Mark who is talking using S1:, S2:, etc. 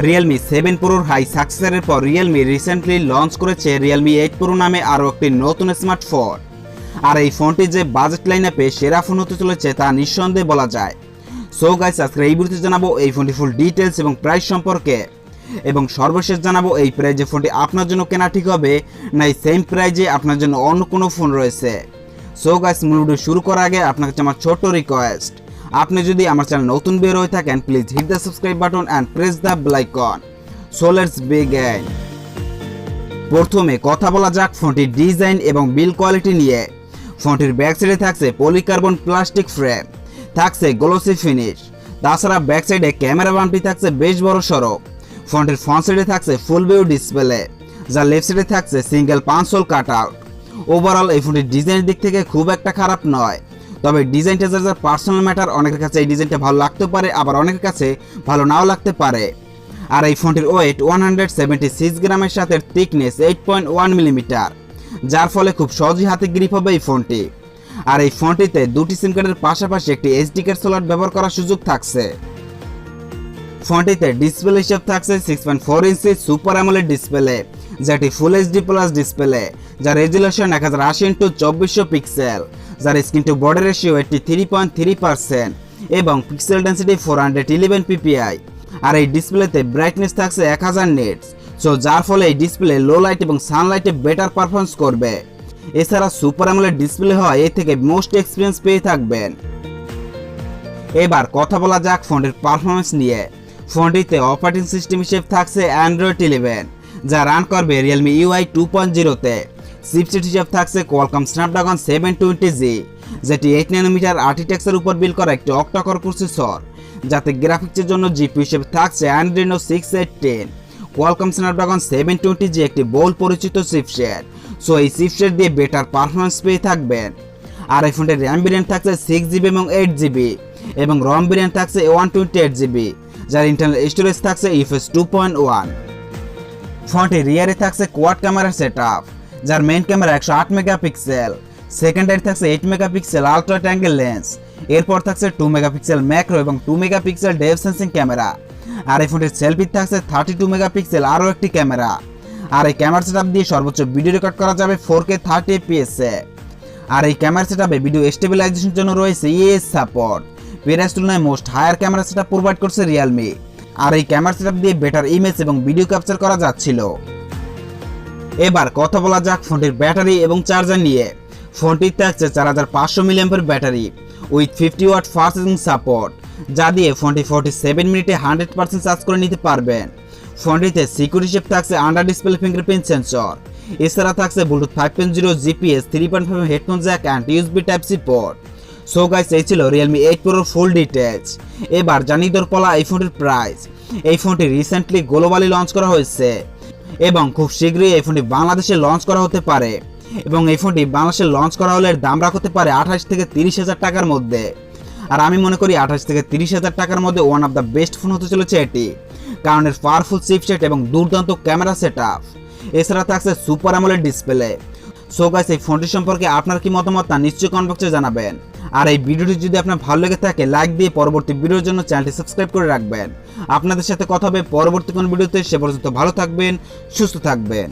S1: Realme 7 Pro'র high সাকসেসের পর Realme recently launch করেছে Realme 8 Pro নামে আরও একটি নতুন স্মার্টফোন। আর এই ফোনটি যে বাজেট লাইনআপে সেরা ফোন হতে চলেছে তা নিঃসন্দেহে বলা যায়। সো গাইস, আজকে এই ভিডিওতে জানাবো এই ফোনটি ফুল ডিটেলস এবং প্রাইস সম্পর্কে, এবং সর্বশেষ জানাবো এই প্রাইজে ফোনটি আপনার জন্য কেনা ঠিক হবে না এই সেম প্রাইজে আপনার জন্য অন্য কোনো ফোন রয়েছে। সো গাইস, মূল ভিডিও শুরু করার আগে আপনার কাছে আমার ছোট্ট রিকোয়েস্ট, আপনি যদি আমার চ্যানেল নতুন বের হয়ে থাকেন please hit the subscribe button and press the bell icon. So let's begin. প্রথমে কথা বলা যাক ফোনটির ডিজাইন এবং বিল্ড কোয়ালিটি নিয়ে। ফোনটির ব্যাক সাইডে থাকছে পলিকার্বন প্লাস্টিক ফ্রেম, থাকছে গ্লোসি ফিনিশ। তাছাড়া ব্যাক সাইডে ক্যামেরা বাম্পটি থাকছে বেশ বড় সড়ো। ফোনটির ফ্রন্ট সাইডে থাকছে ফুল ভিউ ডিসপ্লে, যা লেফট সাইডে থাকছে single 5 hole cut out. Overall এই ফোনটির ডিজাইনের দিক থেকে খুব একটা খারাপ নয়, তবে ডিজাইনটা যার পার্সোনাল ম্যাটার। অনেকের কাছে এই ডিজাইনটা ভালো লাগতে পারে, আবার অনেকের কাছে ভালো নাও লাগতে পারে। আর এই ফোনটির ওয়েট 176 গ্রামের সাথে থিকনেস 8.1 মিলিমিটার, যার ফলে খুব সহজেই হাতে গ্রিপ হবে এই ফোনটি। আর এই ফোনটিতে দুটি সিম কার্ডের পাশাপাশি একটি এসডি কার্ড স্লট ব্যবহার করার সুযোগ থাকছে। ফোনটিতে ডিসপ্লে হিসেবে থাকছে 6.4 ইঞ্চি সুপার অ্যামোলেড ডিসপ্লে, যেটি ফুল এইচডি প্লাস ডিসপ্লে, যার রেজুলেশন 1080x2400 পিক্সেল, যার স্ক্রিন টু বডি রেশিও 83.3% এবং পিক্সেল ডেন্সিটি 411 পিপিআই। আর এই ডিসপ্লেতে ব্রাইটনেস থাকছে 1000 নিটস, সো যার ফলে এই ডিসপ্লে লো লাইট এবং সানলাইটে বেটার পারফরমেন্স করবে। এছাড়া সুপার অ্যামোলেড ডিসপ্লে হয় এর থেকে মোস্ট এক্সপিরিয়েন্স পেয়ে থাকবেন। এবার কথা বলা যাক ফোনটির পারফরমেন্স নিয়ে। ফোনটিতে অপারেটিং সিস্টেম হিসেবে থাকছে অ্যান্ড্রয়েড 11, যা রান করবে Realme UI 2.0-তে। চিপসেট হিসেবে থাকছে কোয়ালকম স্ন্যাপড্রাগন 720G, যেটি 8 ন্যানোমিটার আর্কিটেকচারের উপর বিল্ড করা একটি অক্টা-কোর প্রসেসর, যাতে গ্রাফিক্সের জন্য জিপিইউ হিসেবে থাকছে Adreno 618। কোয়ালকম স্ন্যাপড্রাগন 720G একটি বহুল পরিচিত চিপসেট, সো এই চিপসেট দিয়ে বেটার পারফরমেন্স পেয়ে থাকবেন। আর এই ফোনটির র্যাম ভেরিয়েন্ট থাকছে 6GB এবং 8GB, এবং রম ভেরিয়েন্ট থাকছে 128GB, যার ইন্টারনাল স্টোরেজ থাকছে UFS 2.1। ফোনটির রিয়ারে থাকছে কোয়াড ক্যামেরা সেটআপ, যার মেইন ক্যামেরা 108 মেগাপিক্সেল, সেকেন্ডারি থাকছে 8 megapixel ultra wide angle lens, এরপর থাকছে 2 মেগাপিক্সেল ম্যাক্রো এবং 2 মেগাপিক্সেল ডেপথ সেন্সিং ক্যামেরা। আর এই ফোনটির সেলফি থাকছে 32 মেগাপিক্সেল আরও একটি ক্যামেরা। আর এই ক্যামেরা সেটআপ দিয়ে সর্বোচ্চ ভিডিও রেকর্ড করা যাবে 4K 30 fps-এ। আর এই ক্যামেরা সেটআপে ভিডিও স্টেবিলাইজেশনের জন্য রয়েছে ES সাপোর্ট। প্রাইস তুলনায় most higher camera setup provide করছে Realme। আর এই ক্যামেরা সেটআপ দিয়ে বেটার ইমেজ এবং ভিডিও ক্যাপচার করা যাচ্ছিল। এবার কথা বলা যাক ফোনটির ব্যাটারি এবং চার্জার নিয়ে। ফোনটির থাকছে 4500 mAh battery with 50 watt fast charging support, যা দিয়ে ফোনটি 47 মিনিটে 100% চার্জ করে নিতে পারবেন। ফোনটিতে সিকিউরিটি হিসেবে থাকছে আন্ডার ডিসপ্লে ফিঙ্গারপ্রিন্ট সেন্সর। এছাড়া থাকছে Bluetooth 5.0, GPS 3.5 headphone jack and USB type port. So guys, এই ছিল Realme 8 Pro'র ফুল ডিটেলস। এবার জানিয়ে দেওয়ার পালা এই ফোনটির প্রাইস। এই ফোনটি রিসেন্টলি গ্লোবালি লঞ্চ করা হয়েছে, এবং খুব শীঘ্রই এই ফোনটি বাংলাদেশে লঞ্চ করা হতে পারে। এবং এই ফোনটি বাংলাদেশে লঞ্চ করা হলে এর দাম রাখা হতে পারে 28 থেকে 30 হাজার টাকার মধ্যে। আর আমি মনে করি 28 থেকে 30 হাজার টাকার মধ্যে one of the best phone হতে চলেছে এটি, কারণ এর পাওয়ারফুল চিপসেট এবং দুর্দান্ত ক্যামেরা সেটআপ। এছাড়া থাকছে super AMOLED display. So guys, এই ফোনটি সম্পর্কে আপনার কি মতামত তা নিশ্চয়ই কমেন্ট বক্সে জানাবেন। আর এই ভিডিওটি যদি আপনার ভালো লেগে থাকে লাইক দিয়ে পরবর্তী ভিডিওর জন্য চ্যানেলটি সাবস্ক্রাইব করে রাখবেন। আপনাদের সাথে কথা হবে পরবর্তী কোন ভিডিওতে। সে পর্যন্ত ভালো থাকবেন, সুস্থ থাকবেন।